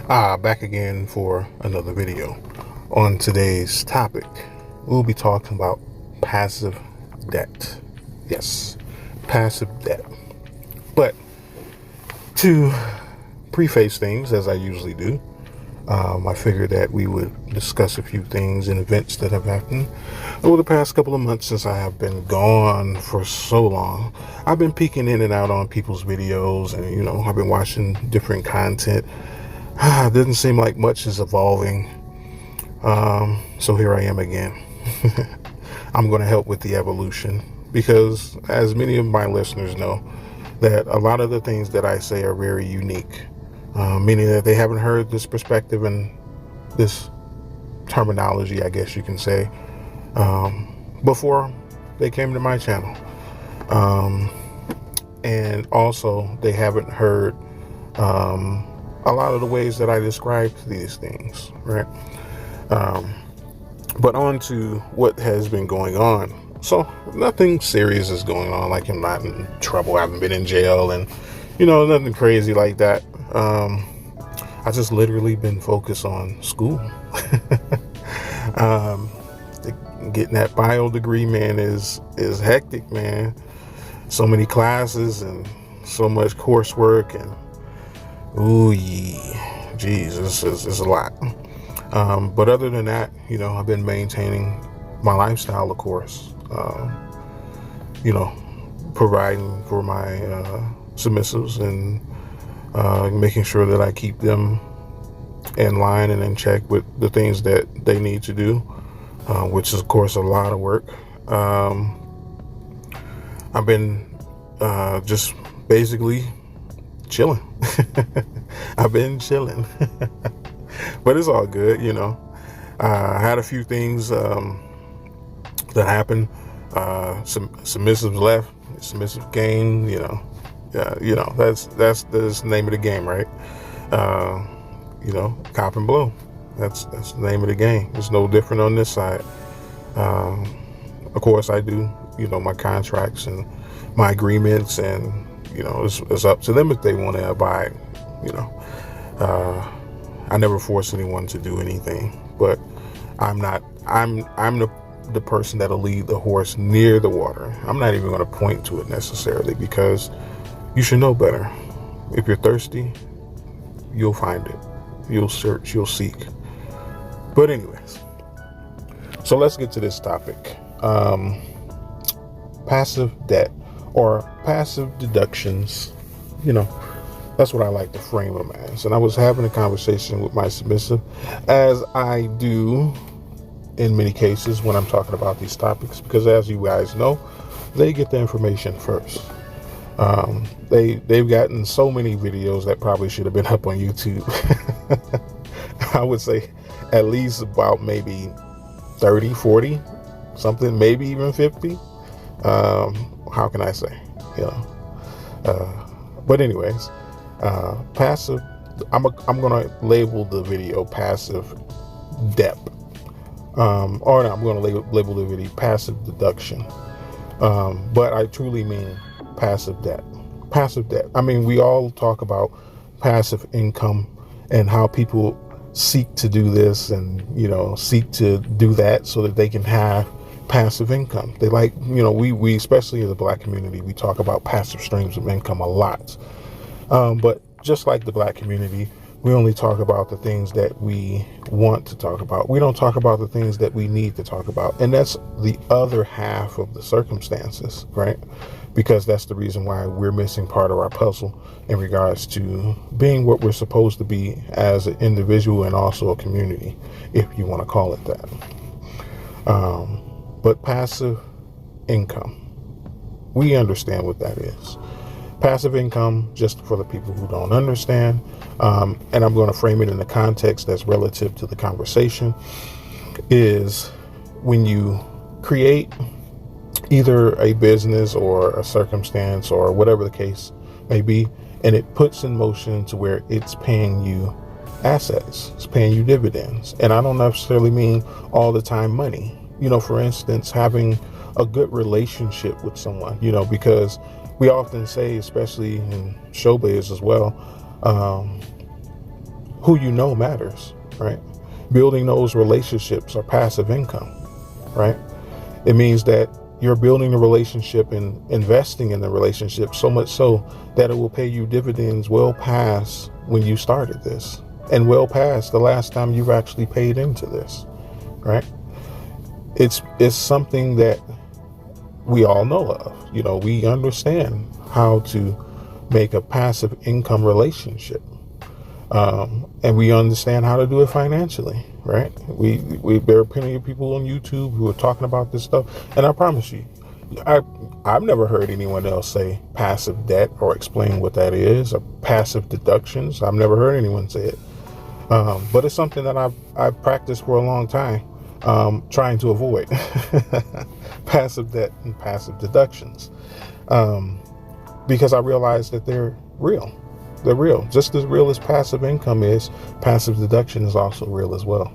Back again for another video. On today's topic, we'll be talking about passive debt. Yes, passive debt. But to preface things, as I usually do, I figured that we would discuss a few things and events that have happened over the past couple of months since I have been gone for so long. I've been peeking in and out on people's videos, and I've been watching different content. It doesn't seem like much is evolving. So here I am again. I'm going to help with the evolution because, as many of my listeners know, that a lot of the things that I say are very unique, meaning that they haven't heard this perspective and this terminology, I guess you can say, before they came to my channel. And also, they haven't heard a lot of the ways that I describe these things, right? But on to what has been going on. So nothing serious is going on. Like, I'm not in trouble. I haven't been in jail and, nothing crazy like that. I just literally been focused on school. Getting that bio degree, man, is hectic, man. So many classes and so much coursework, and ooh, geez, this is a lot. But other than that, I've been maintaining my lifestyle, of course. Providing for my submissives and making sure that I keep them in line and in check with the things that they need to do, which is, of course, a lot of work. I've been just basically chilling. I've been chilling. But it's all good, I had a few things that happened. Some submissives left, submissive gained, that's the name of the game, right? Cop and blow. That's the name of the game. It's no different on this side. Of course, I do, my contracts and my agreements, and it's up to them if they want to abide. I never force anyone to do anything, but I'm the person that'll lead the horse near the water. I'm not even going to point to it necessarily, because you should know better. If you're thirsty, you'll find it. You'll search, you'll seek. But anyways, so let's get to this topic. Passive debt or passive deductions, that's what I like to frame them as. And I was having a conversation with my submissive, as I do in many cases when I'm talking about these topics, because as you guys know, they get the information first. They've gotten so many videos that probably should have been up on YouTube. I would say at least about maybe 30, 40, something, maybe even 50. How can I say? But anyways, passive. I'm gonna label the video passive debt. Or no, I'm gonna label the video passive deduction. But I truly mean passive debt. Passive debt. I mean, we all talk about passive income and how people seek to do this and seek to do that so that they can have passive income. They like, we especially in the Black community, we talk about passive streams of income a lot. But just like the Black community, we only talk about the things that we want to talk about. We don't talk about the things that we need to talk about. And that's the other half of the circumstances, right? Because that's the reason why we're missing part of our puzzle in regards to being what we're supposed to be as an individual and also a community, if you want to call it that. But passive income, we understand what that is. Passive income, just for the people who don't understand, and I'm going to frame it in the context that's relative to the conversation, is when you create either a business or a circumstance or whatever the case may be, and it puts in motion to where it's paying you assets, it's paying you dividends. And I don't necessarily mean all the time money. For instance, having a good relationship with someone, because we often say, especially in showbiz as well, who you know matters, right? Building those relationships are passive income, right? It means that you're building a relationship and investing in the relationship so much so that it will pay you dividends well past when you started this and well past the last time you've actually paid into this, right? It's something that we all know of. You know, we understand how to make a passive income relationship. And we understand how to do it financially, right? There are plenty of people on YouTube who are talking about this stuff, and I promise you, I've never heard anyone else say passive debt or explain what that is, or passive deductions. I've never heard anyone say it, but it's something that I've practiced for a long time, trying to avoid passive debt and passive deductions, because I realized that they're real. They're real. Just as real as passive income is, passive deduction is also real as well.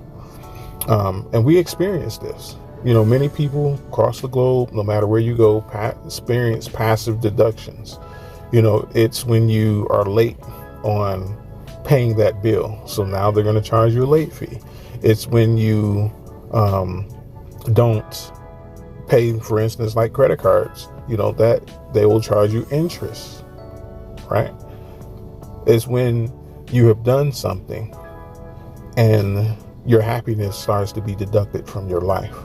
And we experience this. You know, many people across the globe, no matter where you go, experience passive deductions. You know, it's when you are late on paying that bill. So now they're going to charge you a late fee. It's when you don't pay, for instance, like credit cards, you know, that they will charge you interest, right? Is when you have done something and your happiness starts to be deducted from your life,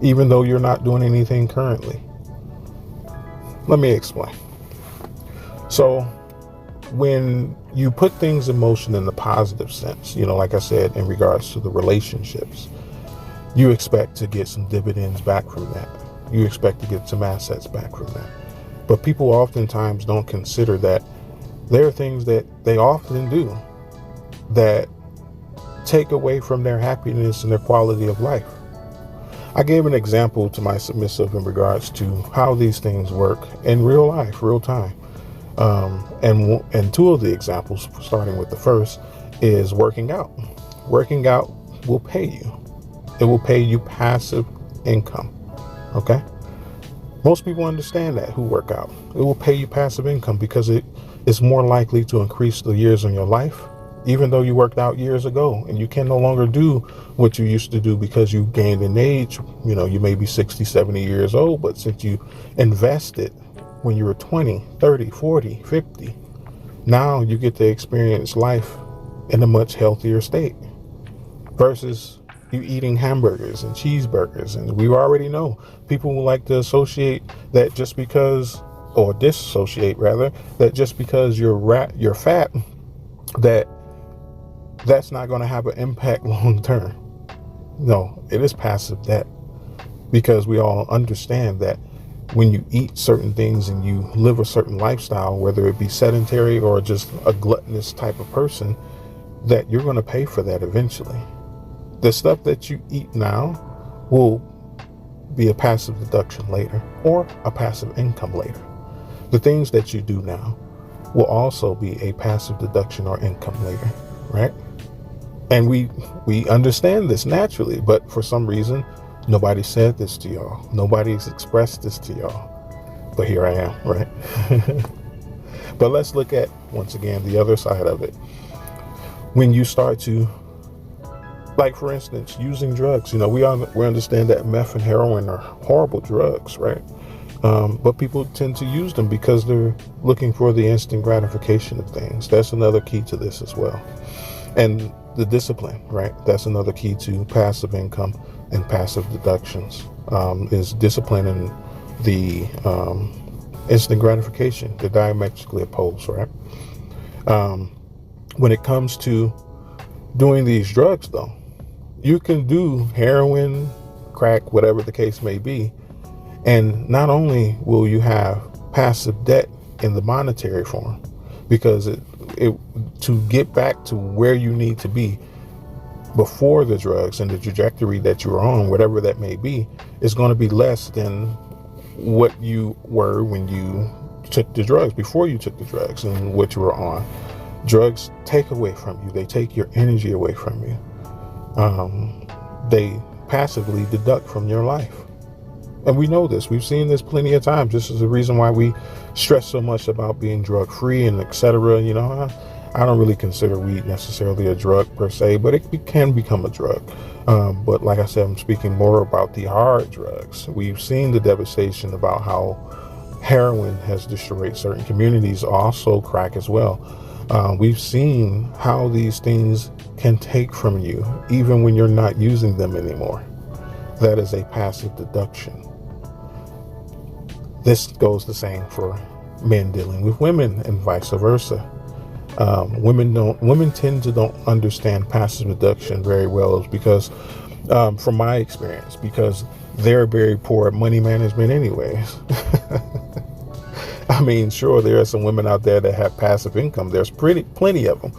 even though you're not doing anything currently. Let me explain. So when you put things in motion in the positive sense, you know, like I said, in regards to the relationships, you expect to get some dividends back from that. You expect to get some assets back from that. But people oftentimes don't consider that there are things that they often do that take away from their happiness and their quality of life. I gave an example to my submissive in regards to how these things work in real life, real time. And two of the examples, starting with the first, is working out. Working out will pay you. It will pay you passive income. Okay? Most people understand that who work out. It will pay you passive income because it is more likely to increase the years in your life, even though you worked out years ago and you can no longer do what you used to do because you gained in age. You know, you may be 60, 70 years old, but since you invested when you were 20, 30, 40, 50, now you get to experience life in a much healthier state versus you eating hamburgers and cheeseburgers. And we already know people will like to associate that just because, or disassociate rather, that just because you're fat, that's not going to have an impact long term. No, it is passive debt, because we all understand that when you eat certain things and you live a certain lifestyle, whether it be sedentary or just a gluttonous type of person, that you're going to pay for that eventually. The stuff that you eat now will be a passive deduction later, or a passive income later. The things that you do now will also be a passive deduction or income later, right? And we understand this naturally, but for some reason, nobody said this to y'all. Nobody's expressed this to y'all. But here I am, right? But let's look at, once again, the other side of it. When you start to, like, for instance, using drugs, you know, we understand that meth and heroin are horrible drugs, right? But people tend to use them because they're looking for the instant gratification of things. That's another key to this as well. And the discipline, right? That's another key to passive income and passive deductions, is discipline and the instant gratification. They're diametrically opposed, right? When it comes to doing these drugs, though, you can do heroin, crack, whatever the case may be, and not only will you have passive debt in the monetary form, because to get back to where you need to be before the drugs and the trajectory that you're on, whatever that may be, is going to be less than what you were when you took the drugs, before you took the drugs, and what you were on. Drugs take away from you. They take your energy away from you. They passively deduct from your life. And we know this. We've seen this plenty of times. This is the reason why we stress so much about being drug free and etc. You know, I don't really consider weed necessarily a drug per se, but can become a drug. But like I said, I'm speaking more about the hard drugs. We've seen the devastation about how heroin has destroyed certain communities, also crack as well. We've seen how these things can take from you even when you're not using them anymore. That is a passive deduction. This goes the same for men dealing with women and vice versa. Women tend to don't understand passive deduction very well, because from my experience, because they're very poor at money management anyways. I mean, sure, there are some women out there that have passive income. There's plenty of them.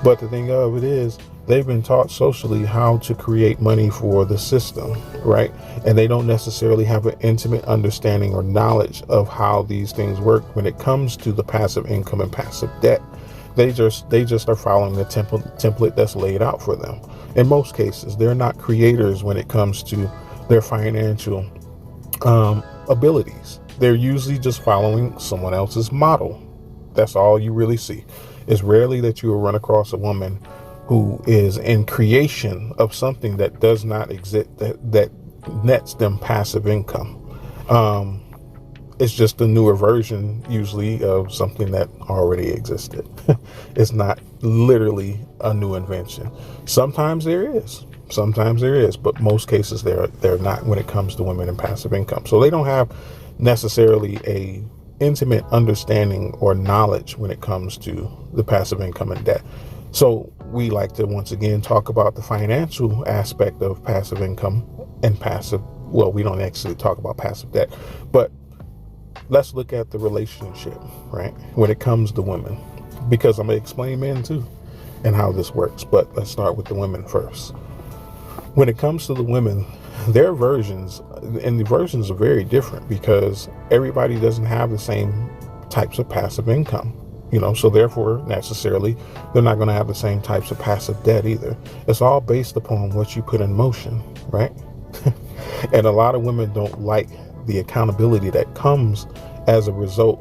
But the thing of it is, they've been taught socially how to create money for the system, right? And they don't necessarily have an intimate understanding or knowledge of how these things work when it comes to the passive income and passive debt. They just are following the template that's laid out for them. In most cases, they're not creators when it comes to their financial abilities. They're usually just following someone else's model. That's all you really see. It's rarely that you will run across a woman who is in creation of something that does not exist, that nets them passive income. It's just a newer version, usually, of something that already existed. It's not literally a new invention. Sometimes there is, but most cases they're not when it comes to women and passive income. So they don't have necessarily a intimate understanding or knowledge when it comes to the passive income and debt. So we like to once again talk about the financial aspect of passive income and passive. Well, we don't actually talk about passive debt, but let's look at the relationship, right? When it comes to women, because I'm going to explain men too and how this works. But let's start with the women first. When it comes to the women, their versions, and the versions are very different because everybody doesn't have the same types of passive income, so therefore necessarily they're not going to have the same types of passive debt either. It's all based upon what you put in motion, right? And a lot of women don't like the accountability that comes as a result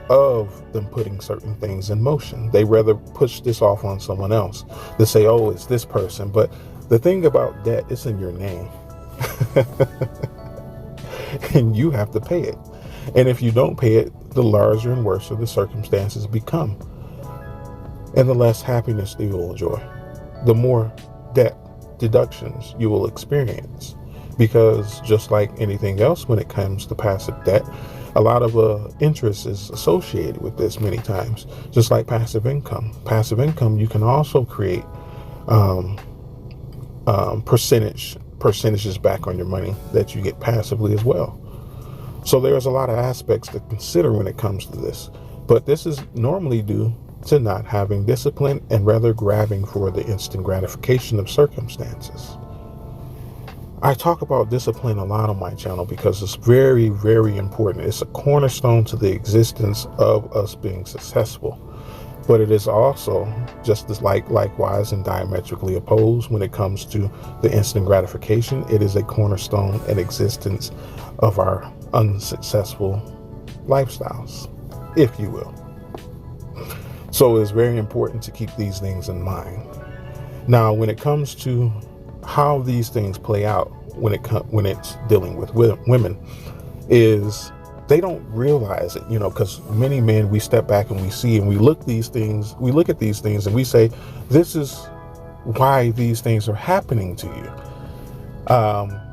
of them putting certain things in motion. They rather push this off on someone else. They say, oh, it's this person. But the thing about debt, it's in your name. And you have to pay it. And if you don't pay it, the larger and worse the circumstances become. And the less happiness you will enjoy. The more debt deductions you will experience. Because just like anything else when it comes to passive debt, a lot of interest is associated with this many times. Just like passive income. Passive income, you can also create percentages back on your money that you get passively as well. So there's a lot of aspects to consider when it comes to this. But this is normally due to not having discipline and rather grabbing for the instant gratification of circumstances. I talk about discipline a lot on my channel because it's very, very important. It's a cornerstone to the existence of us being successful. But it is also just as likewise and diametrically opposed when it comes to the instant gratification. It is a cornerstone and existence of our unsuccessful lifestyles, if you will. So it's very important to keep these things in mind. Now, when it comes to how these things play out when it's dealing with women, is they don't realize it, because many men, we step back and we see and we look at these things and we say, this is why these things are happening to you,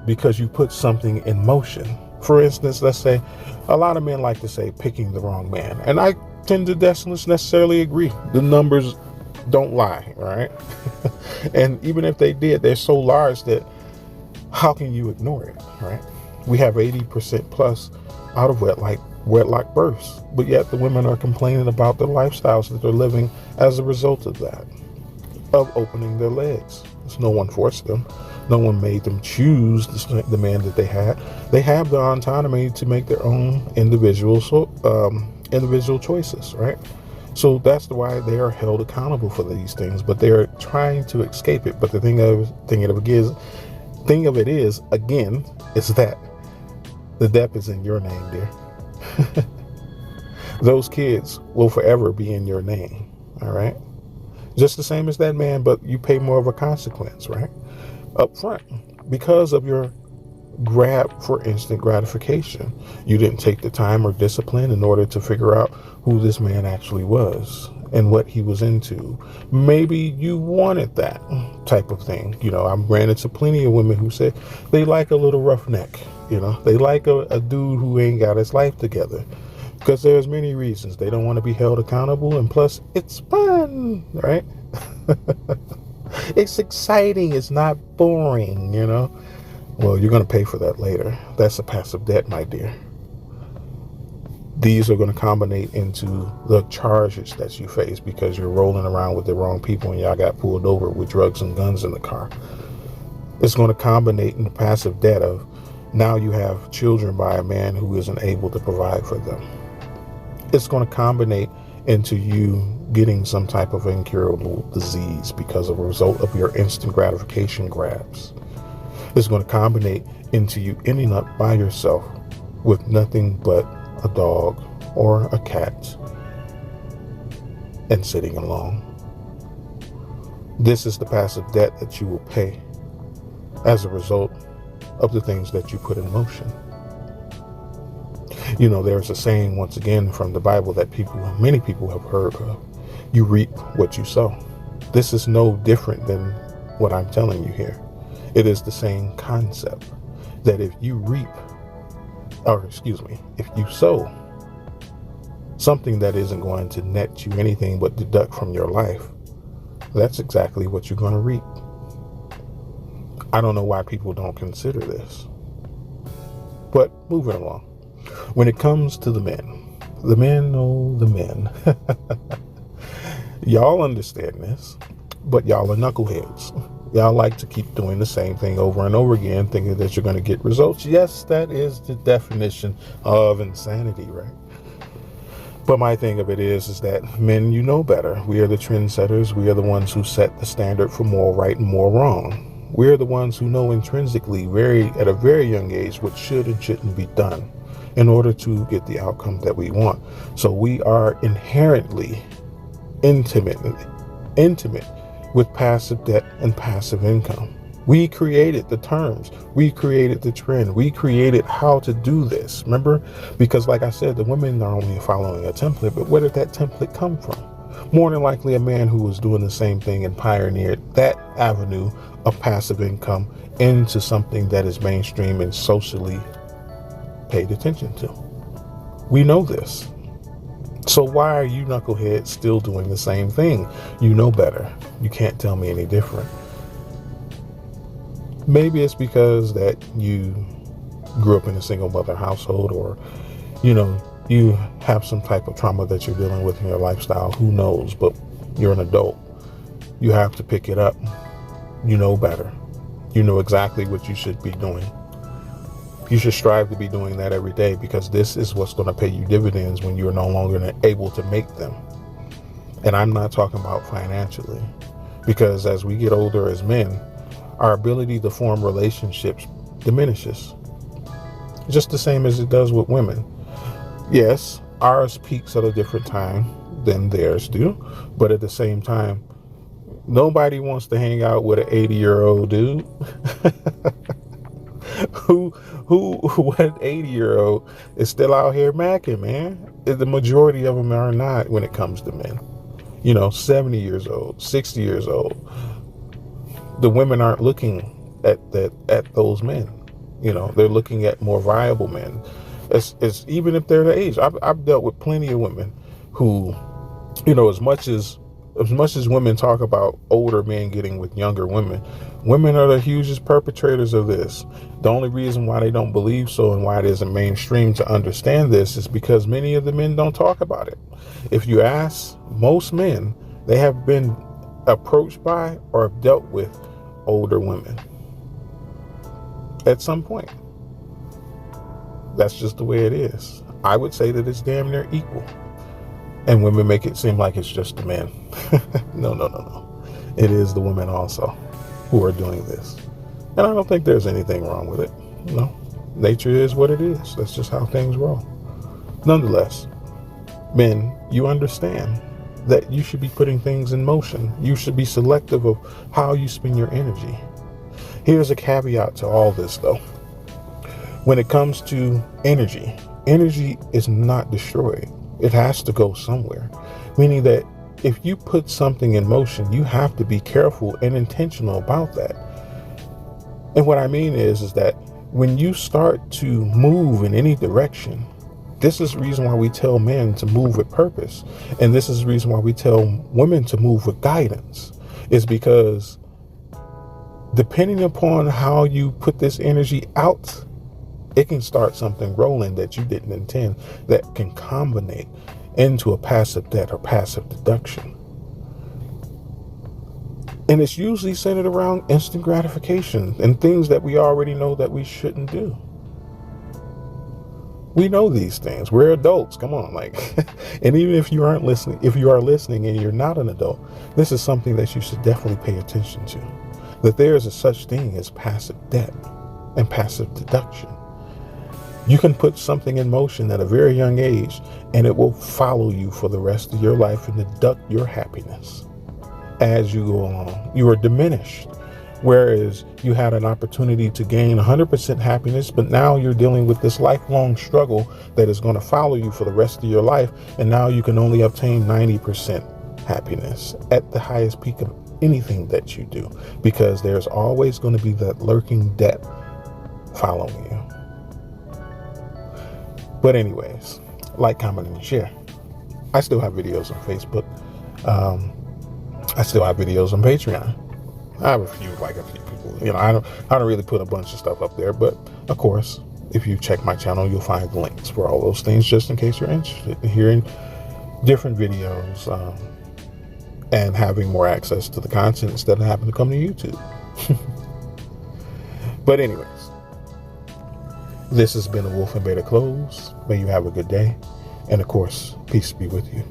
because you put something in motion. For instance, let's say a lot of men like to say picking the wrong man, and I tend to necessarily agree. The numbers don't lie, right? And even if they did, they're so large that how can you ignore it, right? We have 80% plus out of wedlock births, but yet the women are complaining about the lifestyles that they're living as a result of that, of opening their legs. No one forced them. No one made them choose the man that they had. They have the autonomy to make their own individual choices, right? So that's why they are held accountable for these things, but they're trying to escape it. But the thing of it is, again, is that the debt is in your name, dear. Those kids will forever be in your name, all right? Just the same as that man, but you pay more of a consequence, right? Up front, because of your grab for instant gratification. You didn't take the time or discipline in order to figure out who this man actually was and what he was into. Maybe you wanted that type of thing. I'm ran into plenty of women who say they like a little roughneck. They like a dude who ain't got his life together. Because there's many reasons. They don't want to be held accountable, and plus it's fun, right? It's exciting. It's not boring, Well, you're going to pay for that later. That's a passive debt, my dear. These are going to combine into the charges that you face because you're rolling around with the wrong people and y'all got pulled over with drugs and guns in the car. It's going to combine in the passive debt of now you have children by a man who isn't able to provide for them. It's going to combine into you getting some type of incurable disease because of a result of your instant gratification grabs. It's going to combine into you ending up by yourself with nothing but a dog or a cat and sitting alone. This is the passive debt that you will pay as a result of the things that you put in motion. There's a saying, once again, from the Bible that many people have heard of. You reap what you sow. This is no different than what I'm telling you here. It is the same concept that if you sow something that isn't going to net you anything but deduct from your life, that's exactly what you're going to reap. I don't know why people don't consider this. But moving along. When it comes to the men, the men. Y'all understand this, but y'all are knuckleheads. Y'all like to keep doing the same thing over and over again, thinking that you're going to get results. Yes, that is the definition of insanity, right? But my thing of it is that men, you know better. We are the trendsetters. We are the ones who set the standard for more right and more wrong. We're the ones who know intrinsically, at a very young age, what should and shouldn't be done in order to get the outcome that we want. So we are inherently intimate with passive debt and passive income. We created the terms. We created the trend. We created how to do this. Remember? Because like I said, the women are only following a template, but where did that template come from? More than likely a man who was doing the same thing and pioneered that avenue of passive income into something that is mainstream and socially paid attention to. We know this. So why are you knuckleheads still doing the same thing? You know better. You can't tell me any different. Maybe it's because that you grew up in a single mother household, or, you have some type of trauma that you're dealing with in your lifestyle. Who knows? But you're an adult. You have to pick it up. You know better. You know exactly what you should be doing. You should strive to be doing that every day, because this is what's going to pay you dividends when you're no longer able to make them. And I'm not talking about financially, because as we get older as men, our ability to form relationships diminishes. Just the same as it does with women. Yes, ours peaks at a different time than theirs do, but at the same time, nobody wants to hang out with an 80-year-old dude. What 80-year-old is still out here macking, man. The majority of them are not when it comes to men. 70 years old, 60 years old. The women aren't looking at those men. They're looking at more viable men. It's even if they're the age. I've dealt with plenty of women who, as much as women talk about older men getting with younger women, women are the hugest perpetrators of this. The only reason why they don't believe so and why it isn't mainstream to understand this is because many of the men don't talk about it. If you ask most men, they have been approached by or have dealt with older women at some point. That's just the way it is. I would say that it's damn near equal. And women make it seem like it's just the men. No. It is the women also who are doing this. And I don't think there's anything wrong with it. Nature is what it is. That's just how things roll. Nonetheless, men, you understand that you should be putting things in motion. You should be selective of how you spend your energy. Here's a caveat to all this, though. When it comes to energy, energy is not destroyed. It has to go somewhere. Meaning that if you put something in motion, you have to be careful and intentional about that. And what I mean is that when you start to move in any direction, this is the reason why we tell men to move with purpose. And this is the reason why we tell women to move with guidance, is because depending upon how you put this energy out, it can start something rolling that you didn't intend, that can combine into a passive debt or passive deduction. And it's usually centered around instant gratification and things that we already know that we shouldn't do. We know these things. We're adults. Come on, and even if you aren't listening, if you are listening and you're not an adult, this is something that you should definitely pay attention to. That there is a such thing as passive debt and passive deduction. You can put something in motion at a very young age, and it will follow you for the rest of your life and deduct your happiness as you go along. You are diminished, whereas you had an opportunity to gain 100% happiness, but now you're dealing with this lifelong struggle that is going to follow you for the rest of your life, and now you can only obtain 90% happiness at the highest peak of anything that you do, because there's always going to be that lurking debt following you. But anyways, like, comment, and share. I still have videos on Facebook. I still have videos on Patreon. I have a few people. I don't really put a bunch of stuff up there, but of course, if you check my channel, you'll find the links for all those things, just in case you're interested in hearing different videos and having more access to the content instead of having to come to YouTube. But anyways, this has been a Wolf and Beta Close. May you have a good day. And of course, peace be with you.